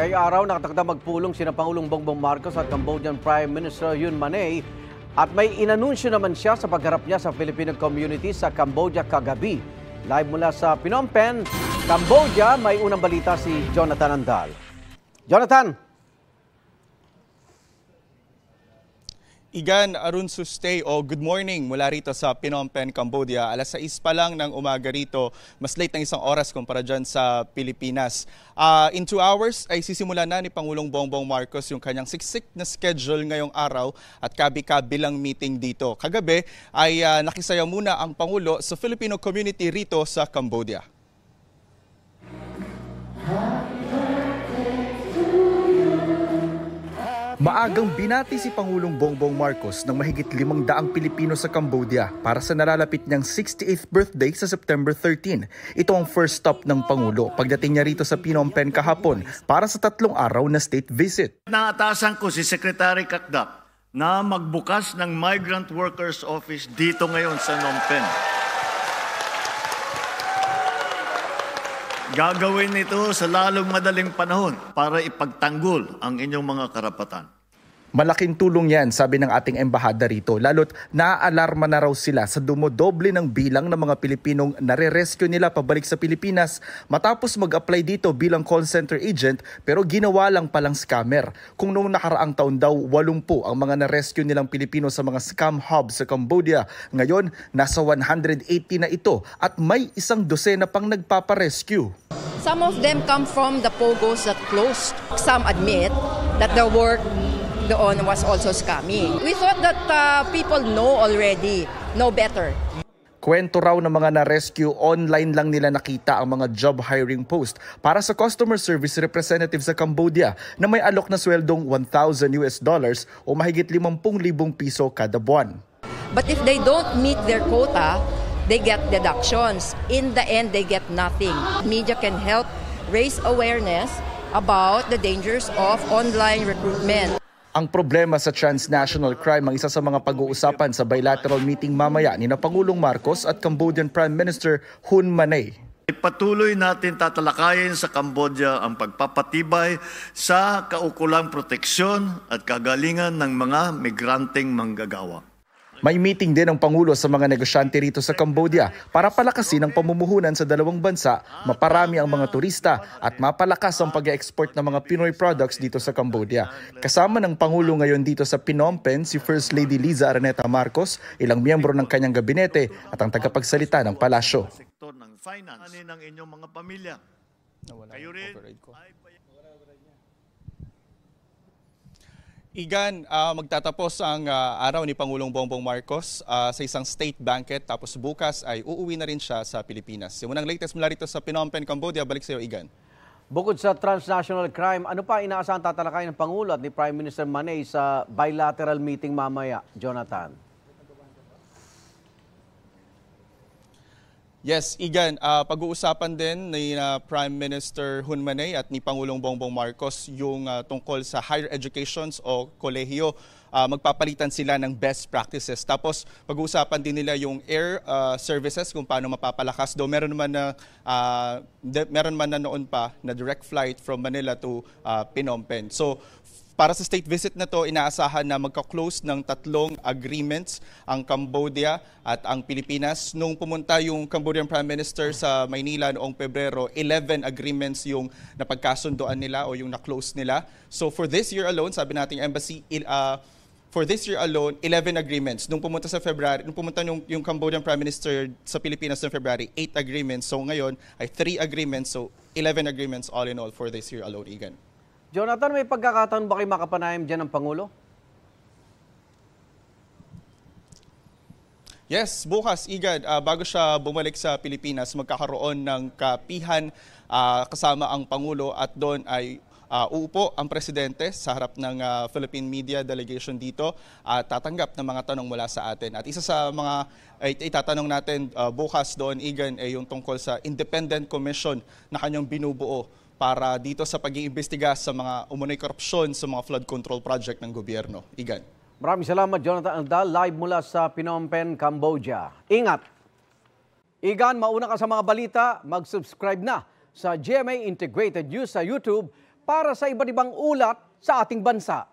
Ngayong araw, nakatakda magpulong sina Pangulong Bongbong Marcos at Cambodian Prime Minister Hun Manet at may inanunsyo naman siya sa pagharap niya sa Filipino community sa Cambodia kagabi. Live mula sa Phnom Penh, Cambodia, may unang balita si Jonathan Andal. Jonathan! Igan Arun Sustay o good morning mula rito sa Phnom Penh, Cambodia. Alas 6 pa lang ng umaga rito, mas late ng isang oras kumpara dyan sa Pilipinas. In 2 hours ay sisimula na ni Pangulong Bongbong Marcos yung kanyang siksik na schedule ngayong araw at kabi-kabilang meeting dito. Kagabi ay nakisaya muna ang Pangulo sa Filipino community rito sa Cambodia. Maagang binati si Pangulong Bongbong Marcos ng mahigit 500 Pilipino sa Cambodia para sa nalalapit niyang 68th birthday sa September 13. Ito ang first stop ng Pangulo pagdating niya rito sa Phnom Penh kahapon para sa 3 araw na state visit. Naatasan ko si Secretary Kakdak na magbukas ng Migrant Workers Office dito ngayon sa Phnom Penh. Gagawin ito sa lalong madaling panahon para ipagtanggol ang inyong mga karapatan. Malaking tulong yan, sabi ng ating embahada rito, lalo't naaalarma na raw sila sa dumodoble ng bilang ng mga Pilipinong nare-rescue nila pabalik sa Pilipinas matapos mag-apply dito bilang call center agent pero ginawa lang palang scammer. Kung noong nakaraang taon daw 80 ang mga na-rescue nilang Pilipino sa mga scam hubs sa Cambodia, ngayon nasa 180 na ito at may 12 pang nagpaparescue. Some of them come from the pogos that closed. Some admit that the work doon was also scammy. We thought that people know better. Kwento raw ng mga na-rescue, online lang nila nakita ang mga job hiring post para sa customer service representative sa Cambodia na may alok na sweldong $1,000 o mahigit 50,000 piso kada buwan. But if they don't meet their quota, they get deductions. In the end, they get nothing. Media can help raise awareness about the dangers of online recruitment. Ang problema sa transnational crime ang isa sa mga pag-uusapan sa bilateral meeting mamaya ni Pangulong Marcos at Cambodian Prime Minister Hun Manet. Patuloy natin tatalakayin sa Cambodia ang pagpapatibay sa kaukulang proteksyon at kagalingan ng mga migranteng manggagawa. May meeting din ang Pangulo sa mga negosyante rito sa Cambodia para palakasin ang pamumuhunan sa dalawang bansa, maparami ang mga turista at mapalakas ang pag-export ng mga Pinoy products dito sa Cambodia. Kasama ng Pangulo ngayon dito sa Phnom Penh si First Lady Liza Araneta Marcos, ilang miyembro ng kanyang gabinete at ang tagapagsalita ng palasyo. Sektor ng finance ng inyong mga pamilya. Kayo rin Igan, magtatapos ang araw ni Pangulong Bongbong Marcos sa isang state banquet tapos bukas ay uuwi na rin siya sa Pilipinas. Yung unang latest mula rito sa Phnom Penh, Cambodia. Balik sa iyo, Igan. Bukod sa transnational crime, ano pa inaasahan tatalakayin ng Pangulo at ni Prime Minister Manet sa bilateral meeting mamaya, Jonathan? Yes, Igan, pag-uusapan din ni Prime Minister Hun Manet at ni Pangulong Bongbong Marcos yung tungkol sa higher educations o kolehiyo. Magpapalitan sila ng best practices. Tapos pag-uusapan din nila yung air services kung paano mapapalakas. Though meron man na noon pa na direct flight from Manila to Phnom Penh. So para sa state visit na to, inaasahan na magka-close ng 3 agreements ang Cambodia at ang Pilipinas. Nung pumunta yung Cambodian Prime Minister sa Maynila noong Pebrero, 11 agreements yung napagkasundoan nila o yung na-close nila. So for this year alone, sabi nating embassy, for this year alone, 11 agreements. Nung pumunta yung Cambodian Prime Minister sa Pilipinas noong February, 8 agreements. So ngayon ay 3 agreements. So 11 agreements all in all for this year alone, Igan. Jonathan, may pagkakataon ba kayo makapanayam dyan ng Pangulo? Yes, bukas, Igan, bago siya bumalik sa Pilipinas, magkakaroon ng kapihan kasama ang Pangulo at doon ay uupo ang Presidente sa harap ng Philippine Media Delegation dito at tatanggap ng mga tanong mula sa atin. At isa sa mga itatanong natin bukas doon, Igan, ay yung tungkol sa Independent Commission na kanyang binubuo para dito sa pag-iimbestiga sa mga umunoy korupsyon sa mga flood control project ng gobyerno. Igan. Maraming salamat, Jonathan Andal, live mula sa Phnom Penh, Cambodia. Ingat! Igan, mauna ka sa mga balita, mag-subscribe na sa GMA Integrated News sa YouTube para sa iba't ibang ulat sa ating bansa.